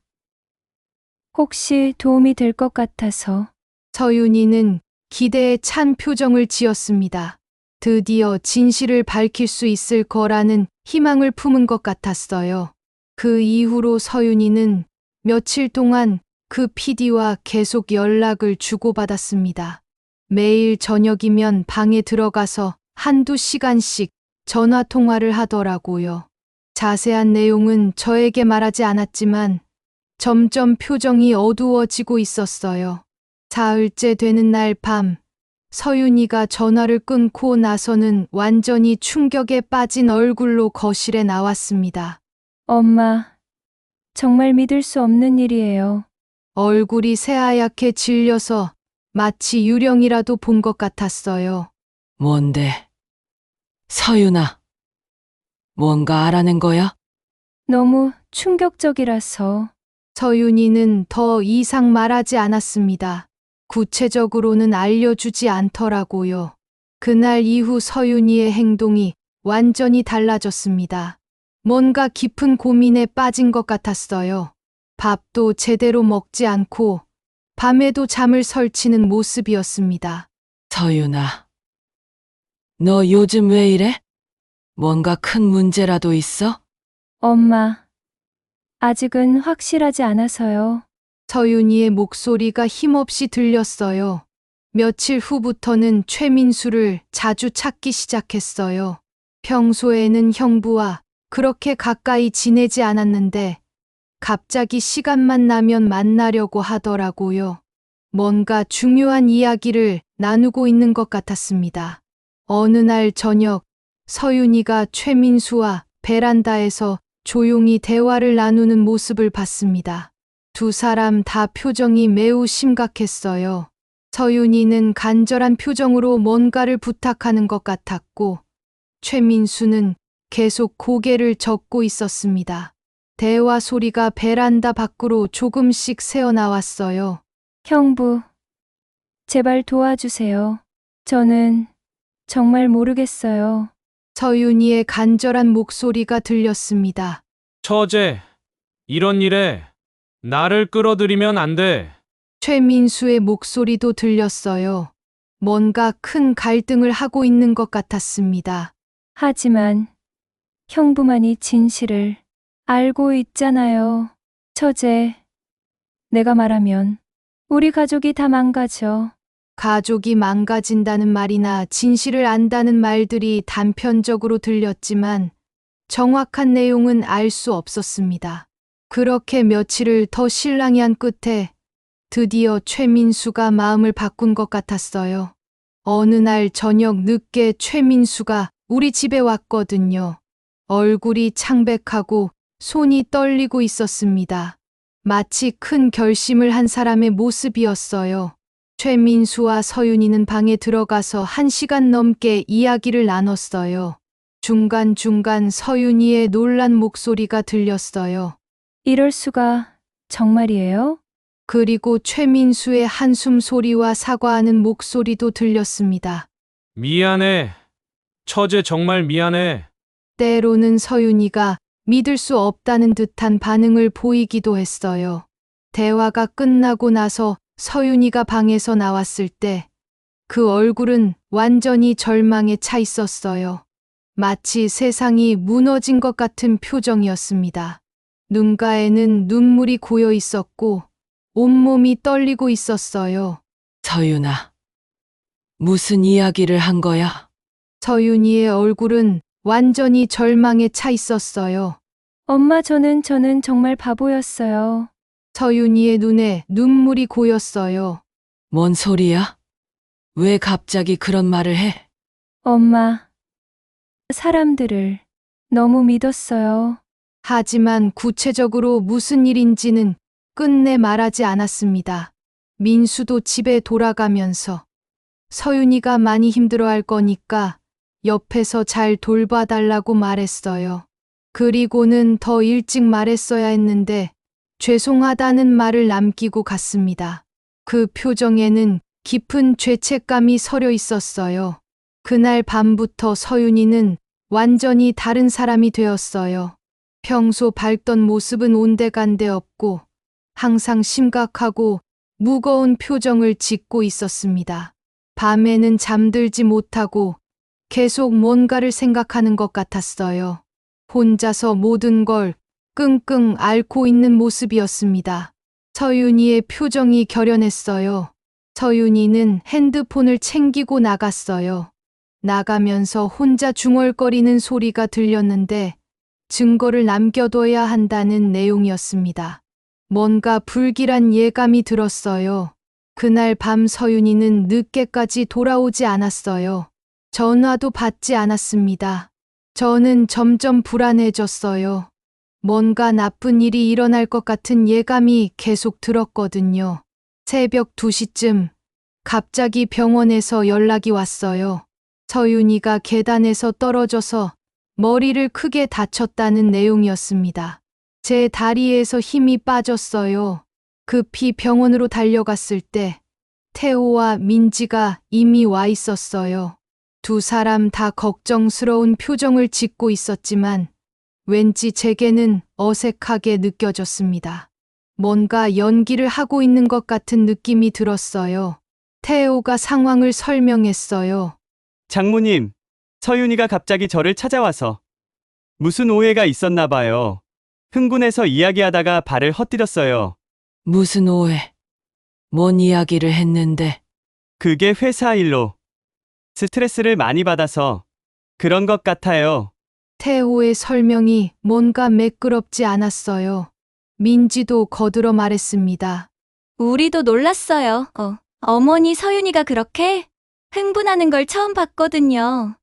혹시 도움이 될 것 같아서. 서윤이는 기대에 찬 표정을 지었습니다. 드디어 진실을 밝힐 수 있을 거라는 희망을 품은 것 같았어요. 그 이후로 서윤이는 며칠 동안 그 PD와 계속 연락을 주고받았습니다. 매일 저녁이면 방에 들어가서 한두 시간씩 전화 통화를 하더라고요. 자세한 내용은 저에게 말하지 않았지만 점점 표정이 어두워지고 있었어요. 사흘째 되는 날 밤, 서윤이가 전화를 끊고 나서는 완전히 충격에 빠진 얼굴로 거실에 나왔습니다. 엄마, 정말 믿을 수 없는 일이에요. 얼굴이 새하얗게 질려서 마치 유령이라도 본 것 같았어요. 뭔데? 서윤아, 뭔가 알아낸 거야? 너무 충격적이라서. 서윤이는 더 이상 말하지 않았습니다. 구체적으로는 알려주지 않더라고요. 그날 이후 서윤이의 행동이 완전히 달라졌습니다. 뭔가 깊은 고민에 빠진 것 같았어요. 밥도 제대로 먹지 않고 밤에도 잠을 설치는 모습이었습니다. 서윤아, 너 요즘 왜 이래? 뭔가 큰 문제라도 있어? 엄마, 아직은 확실하지 않아서요. 서윤이의 목소리가 힘없이 들렸어요. 며칠 후부터는 최민수를 자주 찾기 시작했어요. 평소에는 형부와 그렇게 가까이 지내지 않았는데 갑자기 시간만 나면 만나려고 하더라고요. 뭔가 중요한 이야기를 나누고 있는 것 같았습니다. 어느 날 저녁, 서윤이가 최민수와 베란다에서 조용히 대화를 나누는 모습을 봤습니다. 두 사람 다 표정이 매우 심각했어요. 서윤이는 간절한 표정으로 뭔가를 부탁하는 것 같았고, 최민수는 계속 고개를 젓고 있었습니다. 대화 소리가 베란다 밖으로 조금씩 새어나왔어요. 형부, 제발 도와주세요. 저는 정말 모르겠어요. 서윤이의 간절한 목소리가 들렸습니다. 처제, 이런 일에 나를 끌어들이면 안 돼. 최민수의 목소리도 들렸어요. 뭔가 큰 갈등을 하고 있는 것 같았습니다. 하지만 형부만이 진실을 알고 있잖아요. 처제, 내가 말하면 우리 가족이 다 망가져. 가족이 망가진다는 말이나 진실을 안다는 말들이 단편적으로 들렸지만 정확한 내용은 알 수 없었습니다. 그렇게 며칠을 더 실랑이한 끝에 드디어 최민수가 마음을 바꾼 것 같았어요. 어느 날 저녁 늦게 최민수가 우리 집에 왔거든요. 얼굴이 창백하고 손이 떨리고 있었습니다. 마치 큰 결심을 한 사람의 모습이었어요. 최민수와 서윤이는 방에 들어가서 1시간 넘게 이야기를 나눴어요. 중간중간 서윤이의 놀란 목소리가 들렸어요. 이럴 수가 정말이에요? 그리고 최민수의 한숨 소리와 사과하는 목소리도 들렸습니다. 미안해. 처제 정말 미안해. 때로는 서윤이가 믿을 수 없다는 듯한 반응을 보이기도 했어요. 대화가 끝나고 나서 서윤이가 방에서 나왔을 때 그 얼굴은 완전히 절망에 차 있었어요. 마치 세상이 무너진 것 같은 표정이었습니다. 눈가에는 눈물이 고여 있었고 온몸이 떨리고 있었어요. 서윤아, 무슨 이야기를 한 거야? 서윤이의 얼굴은 완전히 절망에 차 있었어요. 엄마, 저는 정말 바보였어요. 서윤이의 눈에 눈물이 고였어요. 뭔 소리야? 왜 갑자기 그런 말을 해? 엄마, 사람들을 너무 믿었어요. 하지만 구체적으로 무슨 일인지는 끝내 말하지 않았습니다. 민수도 집에 돌아가면서 서윤이가 많이 힘들어할 거니까 옆에서 잘 돌봐달라고 말했어요. 그리고는 더 일찍 말했어야 했는데 죄송하다는 말을 남기고 갔습니다. 그 표정에는 깊은 죄책감이 서려 있었어요. 그날 밤부터 서윤이는 완전히 다른 사람이 되었어요. 평소 밝던 모습은 온데간데 없고 항상 심각하고 무거운 표정을 짓고 있었습니다. 밤에는 잠들지 못하고 계속 뭔가를 생각하는 것 같았어요. 혼자서 모든 걸 끙끙 앓고 있는 모습이었습니다. 서윤이의 표정이 결연했어요. 서윤이는 핸드폰을 챙기고 나갔어요. 나가면서 혼자 중얼거리는 소리가 들렸는데 증거를 남겨둬야 한다는 내용이었습니다. 뭔가 불길한 예감이 들었어요. 그날 밤 서윤이는 늦게까지 돌아오지 않았어요. 전화도 받지 않았습니다. 저는 점점 불안해졌어요. 뭔가 나쁜 일이 일어날 것 같은 예감이 계속 들었거든요. 새벽 2시쯤 갑자기 병원에서 연락이 왔어요. 서윤이가 계단에서 떨어져서 머리를 크게 다쳤다는 내용이었습니다. 제 다리에서 힘이 빠졌어요. 급히 병원으로 달려갔을 때 태호와 민지가 이미 와 있었어요. 두 사람 다 걱정스러운 표정을 짓고 있었지만 왠지 제게는 어색하게 느껴졌습니다. 뭔가 연기를 하고 있는 것 같은 느낌이 들었어요. 태호가 상황을 설명했어요. 장모님, 서윤이가 갑자기 저를 찾아와서 무슨 오해가 있었나 봐요. 흥분해서 이야기하다가 발을 헛디뎠어요. 무슨 오해? 뭔 이야기를 했는데? 그게 회사 일로 스트레스를 많이 받아서 그런 것 같아요. 태호의 설명이 뭔가 매끄럽지 않았어요. 민지도 거들어 말했습니다. 우리도 놀랐어요. 어머니 서윤이가 그렇게 흥분하는 걸 처음 봤거든요.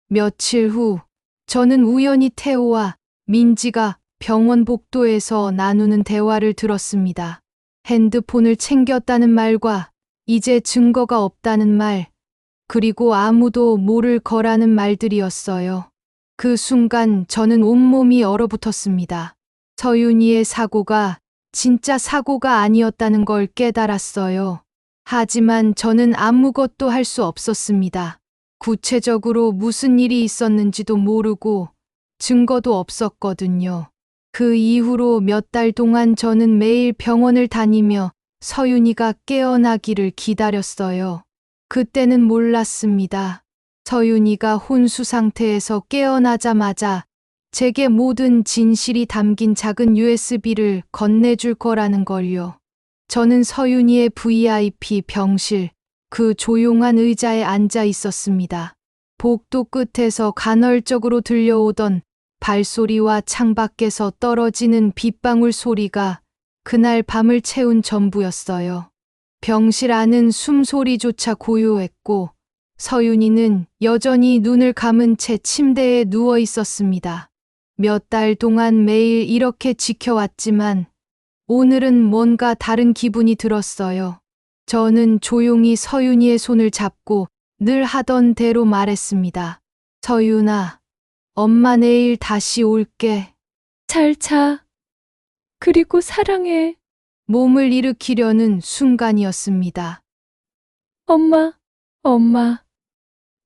며칠 후 저는 우연히 태호와 민지가 병원 복도에서 나누는 대화를 들었습니다. 핸드폰을 챙겼다는 말과 이제 증거가 없다는 말, 그리고 아무도 모를 거라는 말들이었어요. 그 순간 저는 온몸이 얼어붙었습니다. 서윤이의 사고가 진짜 사고가 아니었다는 걸 깨달았어요. 하지만 저는 아무것도 할 수 없었습니다. 구체적으로 무슨 일이 있었는지도 모르고 증거도 없었거든요. 그 이후로 몇 달 동안 저는 매일 병원을 다니며 서윤이가 깨어나기를 기다렸어요. 그때는 몰랐습니다. 서윤이가 혼수 상태에서 깨어나자마자 제게 모든 진실이 담긴 작은 USB를 건네줄 거라는 걸요. 저는 서윤이의 VIP 병실, 그 조용한 의자에 앉아 있었습니다. 복도 끝에서 간헐적으로 들려오던 발소리와 창밖에서 떨어지는 빗방울 소리가 그날 밤을 채운 전부였어요. 병실 안은 숨소리조차 고요했고 서윤이는 여전히 눈을 감은 채 침대에 누워 있었습니다. 몇 달 동안 매일 이렇게 지켜왔지만 오늘은 뭔가 다른 기분이 들었어요. 저는 조용히 서윤이의 손을 잡고 늘 하던 대로 말했습니다. 서윤아, 엄마 내일 다시 올게. 잘 자. 그리고 사랑해. 몸을 일으키려는 순간이었습니다. 엄마.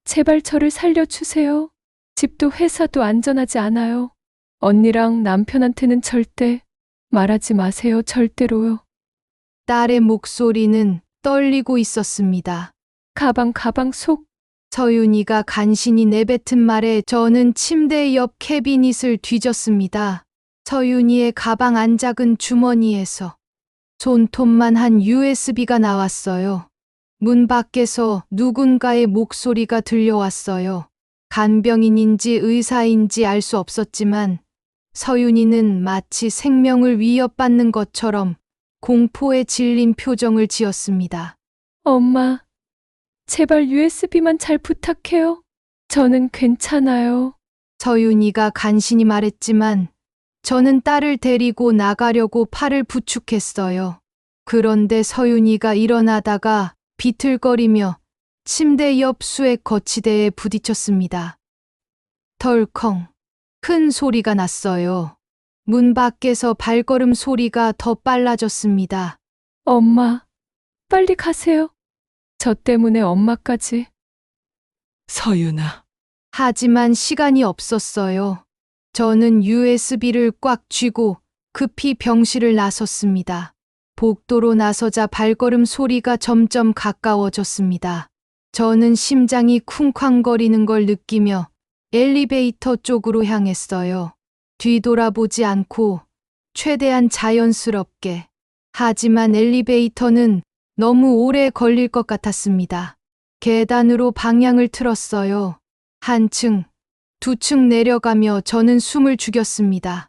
제발 저를 살려주세요. 집도 회사도 안전하지 않아요. 언니랑 남편한테는 절대 말하지 마세요. 절대로요. 딸의 목소리는 떨리고 있었습니다. 가방 속. 서윤이가 간신히 내뱉은 말에 저는 침대 옆 캐비닛을 뒤졌습니다. 서윤이의 가방 안 작은 주머니에서 손톱만 한 USB가 나왔어요. 문 밖에서 누군가의 목소리가 들려왔어요. 간병인인지 의사인지 알 수 없었지만 서윤이는 마치 생명을 위협받는 것처럼 공포에 질린 표정을 지었습니다. 엄마, 제발 USB만 잘 부탁해요. 저는 괜찮아요. 서윤이가 간신히 말했지만 저는 딸을 데리고 나가려고 팔을 부축했어요. 그런데 서윤이가 일어나다가 비틀거리며 침대 옆 수액 거치대에 부딪혔습니다. 덜컹 큰 소리가 났어요. 문 밖에서 발걸음 소리가 더 빨라졌습니다. 엄마, 빨리 가세요. 저 때문에 엄마까지. 서윤아, 하지만 시간이 없었어요. 저는 USB를 꽉 쥐고 급히 병실을 나섰습니다. 복도로 나서자 발걸음 소리가 점점 가까워졌습니다. 저는 심장이 쿵쾅거리는 걸 느끼며 엘리베이터 쪽으로 향했어요. 뒤돌아보지 않고 최대한 자연스럽게. 하지만 엘리베이터는 너무 오래 걸릴 것 같았습니다. 계단으로 방향을 틀었어요. 한 층, 두 층 내려가며 저는 숨을 죽였습니다.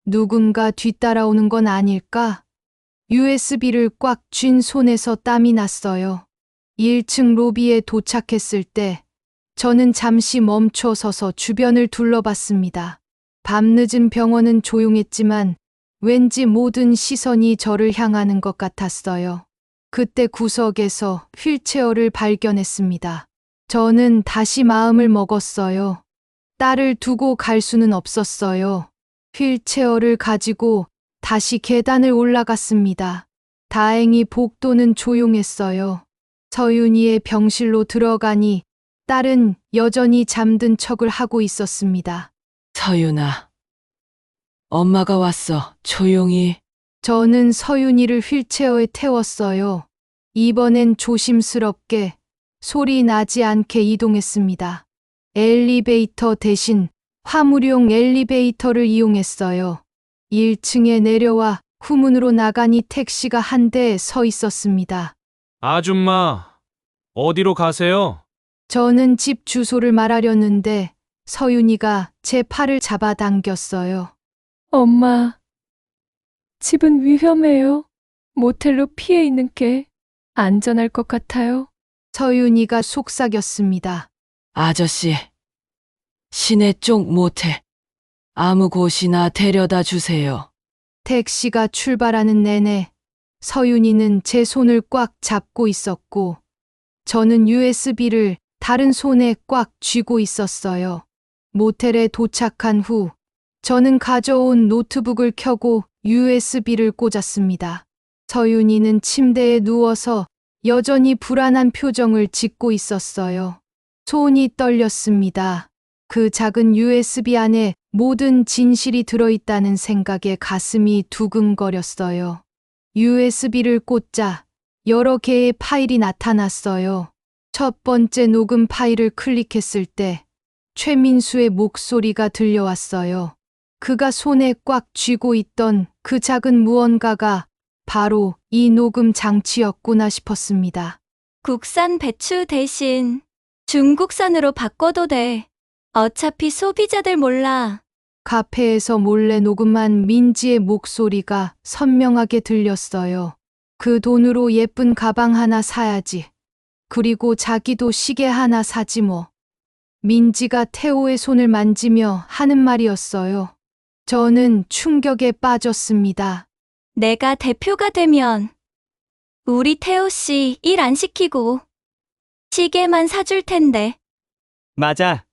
누군가 뒤따라오는 건 아닐까? USB를 꽉 쥔 손에서 땀이 났어요. 1층 로비에 도착했을 때 저는 잠시 멈춰 서서 주변을 둘러봤습니다. 밤늦은 병원은 조용했지만 왠지 모든 시선이 저를 향하는 것 같았어요. 그때 구석에서 휠체어를 발견했습니다. 저는 다시 마음을 먹었어요. 딸을 두고 갈 수는 없었어요. 휠체어를 가지고 다시 계단을 올라갔습니다. 다행히 복도는 조용했어요. 서윤이의 병실로 들어가니 딸은 여전히 잠든 척을 하고 있었습니다. 서윤아. 엄마가 왔어. 조용히. 저는 서윤이를 휠체어에 태웠어요. 이번엔 조심스럽게 소리 나지 않게 이동했습니다. 엘리베이터 대신 화물용 엘리베이터를 이용했어요. 1층에 내려와 후문으로 나가니 택시가 한 대 서 있었습니다. 아줌마, 어디로 가세요? 저는 집 주소를 말하려는데 서윤이가 제 팔을 잡아당겼어요. 엄마, 집은 위험해요. 모텔로 피해 있는 게 안전할 것 같아요. 서윤이가 속삭였습니다. 아저씨. 시내 쪽 모텔. 아무 곳이나 데려다 주세요. 택시가 출발하는 내내 서윤이는 제 손을 꽉 잡고 있었고 저는 USB를 다른 손에 꽉 쥐고 있었어요. 모텔에 도착한 후 저는 가져온 노트북을 켜고 USB를 꽂았습니다. 서윤이는 침대에 누워서 여전히 불안한 표정을 짓고 있었어요. 손이 떨렸습니다. 그 작은 USB 안에 모든 진실이 들어있다는 생각에 가슴이 두근거렸어요. USB를 꽂자 여러 개의 파일이 나타났어요. 첫 번째 녹음 파일을 클릭했을 때 최민수의 목소리가 들려왔어요. 그가 손에 꽉 쥐고 있던 그 작은 무언가가 바로 이 녹음 장치였구나 싶었습니다. 국산 배추 대신 중국산으로 바꿔도 돼. 어차피 소비자들 몰라. 카페에서 몰래 녹음한 민지의 목소리가 선명하게 들렸어요. 그 돈으로 예쁜 가방 하나 사야지. 그리고 자기도 시계 하나 사지 뭐. 민지가 태호의 손을 만지며 하는 말이었어요. 저는 충격에 빠졌습니다. 내가 대표가 되면 우리 태호 씨 일 안 시키고 시계만 사줄 텐데. 맞아.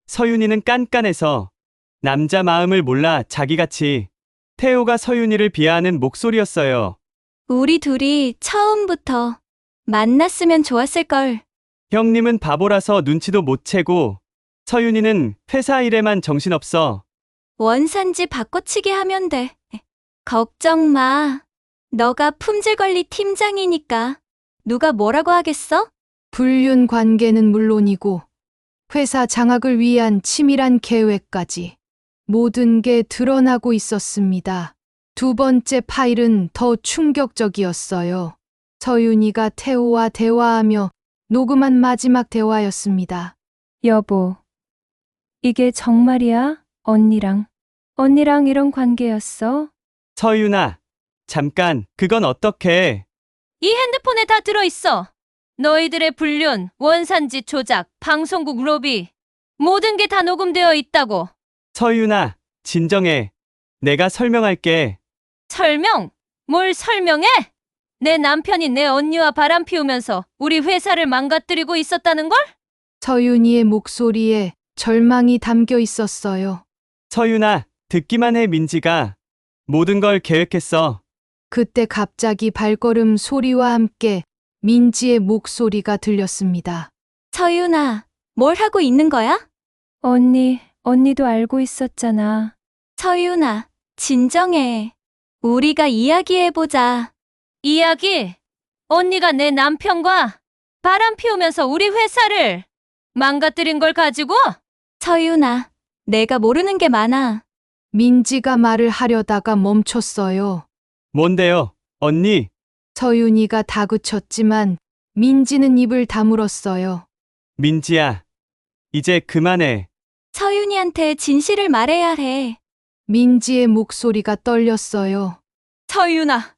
서윤이는 깐깐해서 남자 마음을 몰라 자기같이. 태호가 서윤이를 비하하는 목소리였어요. 우리 둘이 처음부터 만났으면 좋았을걸. 형님은 바보라서 눈치도 못 채고 서윤이는 회사 일에만 정신없어. 원산지 바꿔치기 하면 돼. 걱정 마. 너가 품질관리 팀장이니까 누가 뭐라고 하겠어? 불륜 관계는 물론이고 회사 장악을 위한 치밀한 계획까지 모든 게 드러나고 있었습니다. 두 번째 파일은 더 충격적이었어요. 서윤이가 태호와 대화하며 녹음한 마지막 대화였습니다. 여보, 이게 정말이야? 언니랑 이런 관계였어? 서윤아, 잠깐, 그건 어떻게? 이 핸드폰에 다 들어있어. 너희들의 불륜, 원산지 조작, 방송국 로비, 모든 게 다 녹음되어 있다고. 서윤아, 진정해. 내가 설명할게. 설명? 뭘 설명해? 내 남편이 내 언니와 바람 피우면서 우리 회사를 망가뜨리고 있었다는 걸? 서윤이의 목소리에 절망이 담겨 있었어요. 서윤아, 듣기만 해, 민지가. 모든 걸 계획했어. 그때 갑자기 발걸음 소리와 함께 민지의 목소리가 들렸습니다. 서윤아, 뭘 하고 있는 거야? 언니도 알고 있었잖아. 서윤아, 진정해. 우리가 이야기해보자. 이야기? 언니가 내 남편과 바람 피우면서 우리 회사를 망가뜨린 걸 가지고? 서윤아, 내가 모르는 게 많아. 민지가 말을 하려다가 멈췄어요. 뭔데요, 언니? 서윤이가 다그쳤지만 민지는 입을 다물었어요. 민지야, 이제 그만해. 서윤이한테 진실을 말해야 해. 민지의 목소리가 떨렸어요. 서윤아,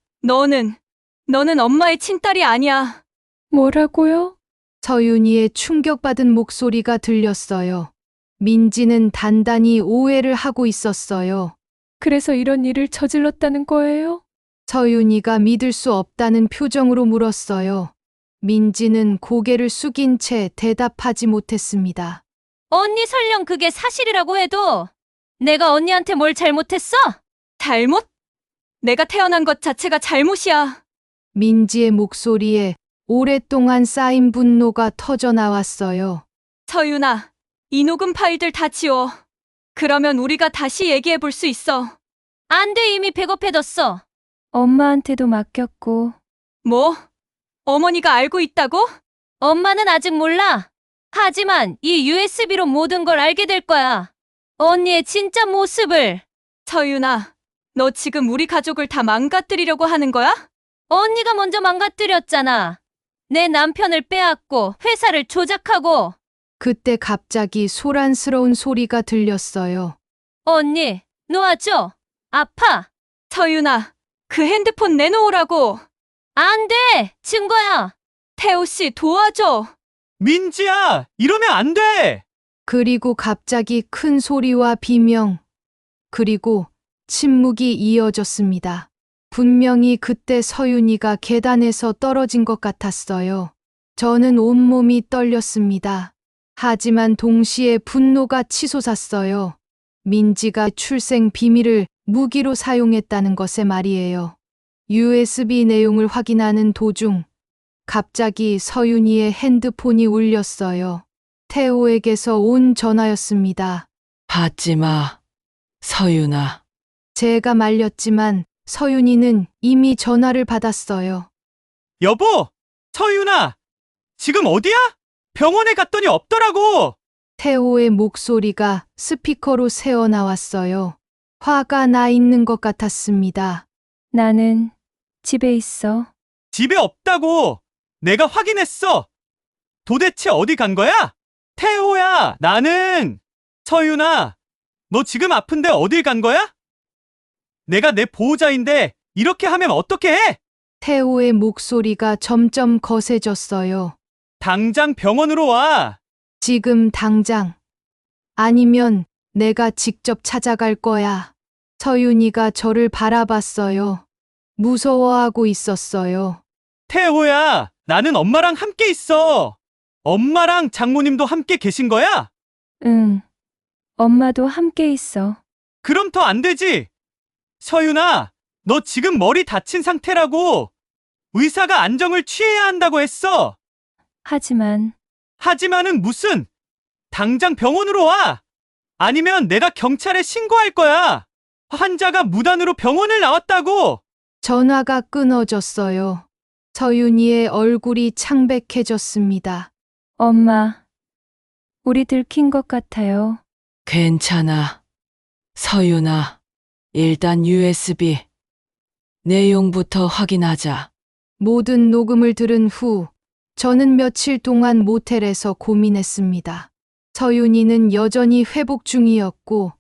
너는 엄마의 친딸이 아니야. 뭐라고요? 서윤이의 충격받은 목소리가 들렸어요. 민지는 단단히 오해를 하고 있었어요. 그래서 이런 일을 저질렀다는 거예요? 서윤이가 믿을 수 없다는 표정으로 물었어요. 민지는 고개를 숙인 채 대답하지 못했습니다. 언니 설령 그게 사실이라고 해도 내가 언니한테 뭘 잘못했어? 잘못? 내가 태어난 것 자체가 잘못이야. 민지의 목소리에 오랫동안 쌓인 분노가 터져 나왔어요. 서윤아, 이 녹음 파일들 다 지워. 그러면 우리가 다시 얘기해 볼 수 있어. 안 돼, 이미 백업해뒀어. 엄마한테도 맡겼고. 뭐? 어머니가 알고 있다고? 엄마는 아직 몰라. 하지만 이 USB로 모든 걸 알게 될 거야. 언니의 진짜 모습을. 서윤아, 너 지금 우리 가족을 다 망가뜨리려고 하는 거야? 언니가 먼저 망가뜨렸잖아. 내 남편을 빼앗고 회사를 조작하고. 그때 갑자기 소란스러운 소리가 들렸어요. 언니, 놓아줘. 아파. 서윤아, 그 핸드폰 내놓으라고. 안 돼! 증거야! 태호 씨, 도와줘. 민지야, 이러면 안 돼! 그리고 갑자기 큰 소리와 비명, 그리고 침묵이 이어졌습니다. 분명히 그때 서윤이가 계단에서 떨어진 것 같았어요. 저는 온몸이 떨렸습니다. 하지만 동시에 분노가 치솟았어요. 민지가 출생 비밀을 무기로 사용했다는 것에 말이에요. USB 내용을 확인하는 도중 갑자기 서윤이의 핸드폰이 울렸어요. 태호에게서 온 전화였습니다. 받지 마, 서윤아. 제가 말렸지만 서윤이는 이미 전화를 받았어요. 여보! 서윤아! 지금 어디야? 병원에 갔더니 없더라고! 태호의 목소리가 스피커로 새어나왔어요. 화가 나 있는 것 같았습니다. 나는 집에 있어. 집에 없다고! 내가 확인했어! 도대체 어디 간 거야? 태호야, 나는! 서윤아, 너 지금 아픈데 어딜 간 거야? 내가 내 보호자인데 이렇게 하면 어떻게 해? 태호의 목소리가 점점 거세졌어요. 당장 병원으로 와! 지금 당장. 아니면 내가 직접 찾아갈 거야. 서윤이가 저를 바라봤어요. 무서워하고 있었어요. 태호야, 나는 엄마랑 함께 있어! 엄마랑 장모님도 함께 계신 거야? 응. 엄마도 함께 있어. 그럼 더 안 되지! 서윤아, 너 지금 머리 다친 상태라고! 의사가 안정을 취해야 한다고 했어! 하지만은 무슨! 당장 병원으로 와! 아니면 내가 경찰에 신고할 거야! 환자가 무단으로 병원을 나왔다고! 전화가 끊어졌어요. 서윤이의 얼굴이 창백해졌습니다. 엄마, 우리 들킨 것 같아요. 괜찮아. 서윤아, 일단 USB 내용부터 확인하자. 모든 녹음을 들은 후 저는 며칠 동안 모텔에서 고민했습니다. 서윤이는 여전히 회복 중이었고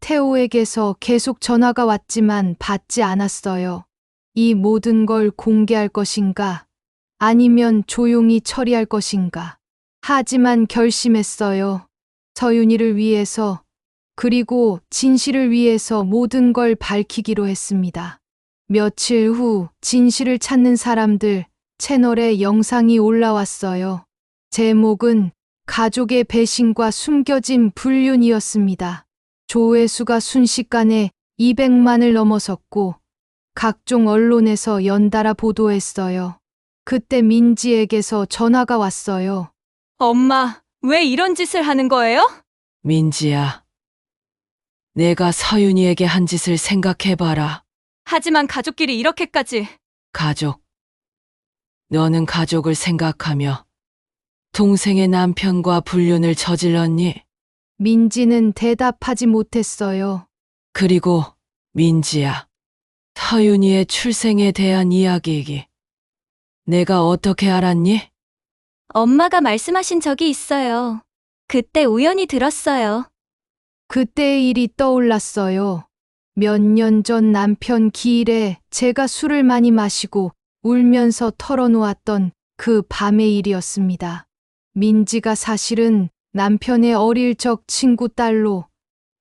태호에게서 계속 전화가 왔지만 받지 않았어요. 이 모든 걸 공개할 것인가? 아니면 조용히 처리할 것인가? 하지만 결심했어요. 서윤이를 위해서, 그리고 진실을 위해서 모든 걸 밝히기로 했습니다. 며칠 후 진실을 찾는 사람들 채널에 영상이 올라왔어요. 제목은 가족의 배신과 숨겨진 불륜이었습니다. 조회수가 순식간에 200만을 넘어섰고 각종 언론에서 연달아 보도했어요. 그때 민지에게서 전화가 왔어요. 엄마, 왜 이런 짓을 하는 거예요? 민지야, 내가 서윤이에게 한 짓을 생각해봐라. 하지만 가족끼리 이렇게까지. 가족. 너는 가족을 생각하며 동생의 남편과 불륜을 저질렀니? 민지는 대답하지 못했어요. 그리고 민지야, 서윤이의 출생에 대한 이야기 내가 어떻게 알았니? 엄마가 말씀하신 적이 있어요. 그때 우연히 들었어요. 그때의 일이 떠올랐어요. 몇 년 전 남편 기일에 제가 술을 많이 마시고 울면서 털어놓았던 그 밤의 일이었습니다. 민지가 사실은 남편의 어릴 적 친구 딸로,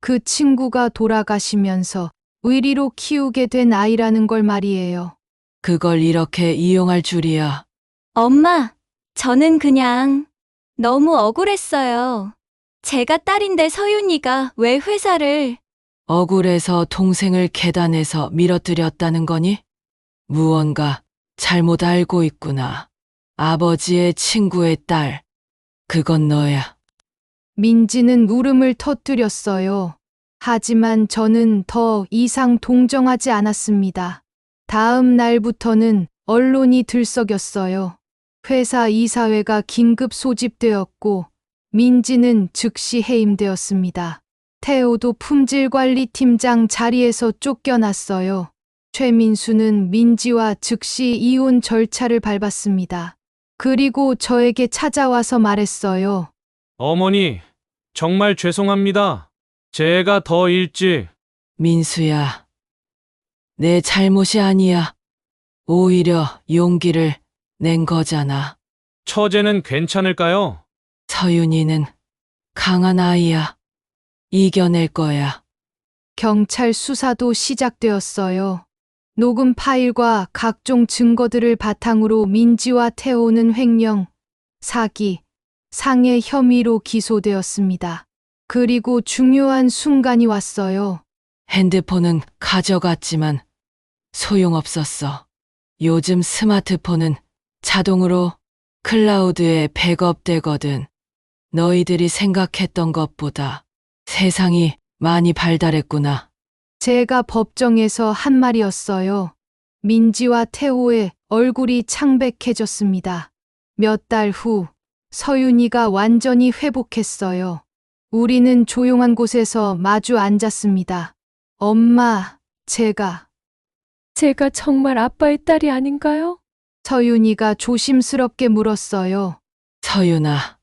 그 친구가 돌아가시면서 의리로 키우게 된 아이라는 걸 말이에요. 그걸 이렇게 이용할 줄이야. 엄마, 저는 그냥 너무 억울했어요. 제가 딸인데 서윤이가 왜 회사를... 억울해서 동생을 계단에서 밀어뜨렸다는 거니? 무언가 잘못 알고 있구나. 아버지의 친구의 딸, 그건 너야. 민지는 울음을 터뜨렸어요. 하지만 저는 더 이상 동정하지 않았습니다. 다음 날부터는 언론이 들썩였어요. 회사 이사회가 긴급 소집되었고 민지는 즉시 해임되었습니다. 태호도 품질관리팀장 자리에서 쫓겨났어요. 최민수는 민지와 즉시 이혼 절차를 밟았습니다. 그리고 저에게 찾아와서 말했어요. 어머니, 정말 죄송합니다. 제가 더 일찍. 민수야, 내 잘못이 아니야. 오히려 용기를 낸 거잖아. 처제는 괜찮을까요? 서윤이는 강한 아이야. 이겨낼 거야. 경찰 수사도 시작되었어요. 녹음 파일과 각종 증거들을 바탕으로 민지와 태호는 횡령, 사기, 상해 혐의로 기소되었습니다. 그리고 중요한 순간이 왔어요. 핸드폰은 가져갔지만 소용없었어. 요즘 스마트폰은 자동으로 클라우드에 백업되거든. 너희들이 생각했던 것보다 세상이 많이 발달했구나. 제가 법정에서 한 말이었어요. 민지와 태호의 얼굴이 창백해졌습니다. 몇 달 후 서윤이가 완전히 회복했어요. 우리는 조용한 곳에서 마주 앉았습니다. 엄마, 제가 정말 아빠의 딸이 아닌가요? 서윤이가 조심스럽게 물었어요. 서윤아,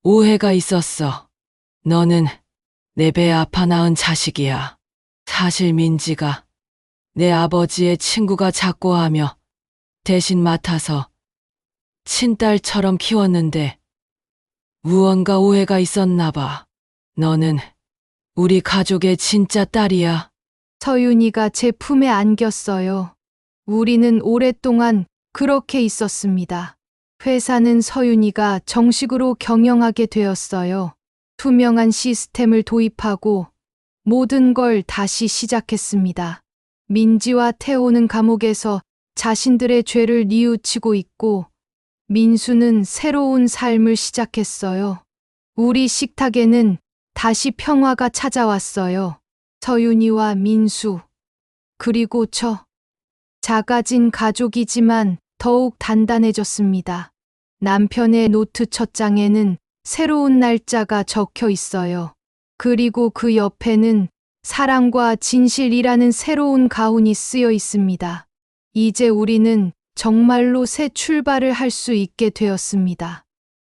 오해가 있었어. 너는 내 배 아파 낳은 자식이야. 사실 민지가 내 아버지의 친구가 작고하며 대신 맡아서 친딸처럼 키웠는데 무언가 오해가 있었나 봐. 너는 우리 가족의 진짜 딸이야. 서윤이가 제 품에 안겼어요. 우리는 오랫동안 그렇게 있었습니다. 회사는 서윤이가 정식으로 경영하게 되었어요. 투명한 시스템을 도입하고 모든 걸 다시 시작했습니다. 민지와 태호는 감옥에서 자신들의 죄를 뉘우치고 있고 민수는 새로운 삶을 시작했어요. 우리 식탁에는 다시 평화가 찾아왔어요. 서윤이와 민수, 그리고 저. 작아진 가족이지만 더욱 단단해졌습니다. 남편의 노트 첫 장에는 새로운 날짜가 적혀 있어요. 그리고 그 옆에는 사랑과 진실이라는 새로운 가훈이 쓰여 있습니다. 이제 우리는 정말로 새 출발을 할 수 있게 되었습니다.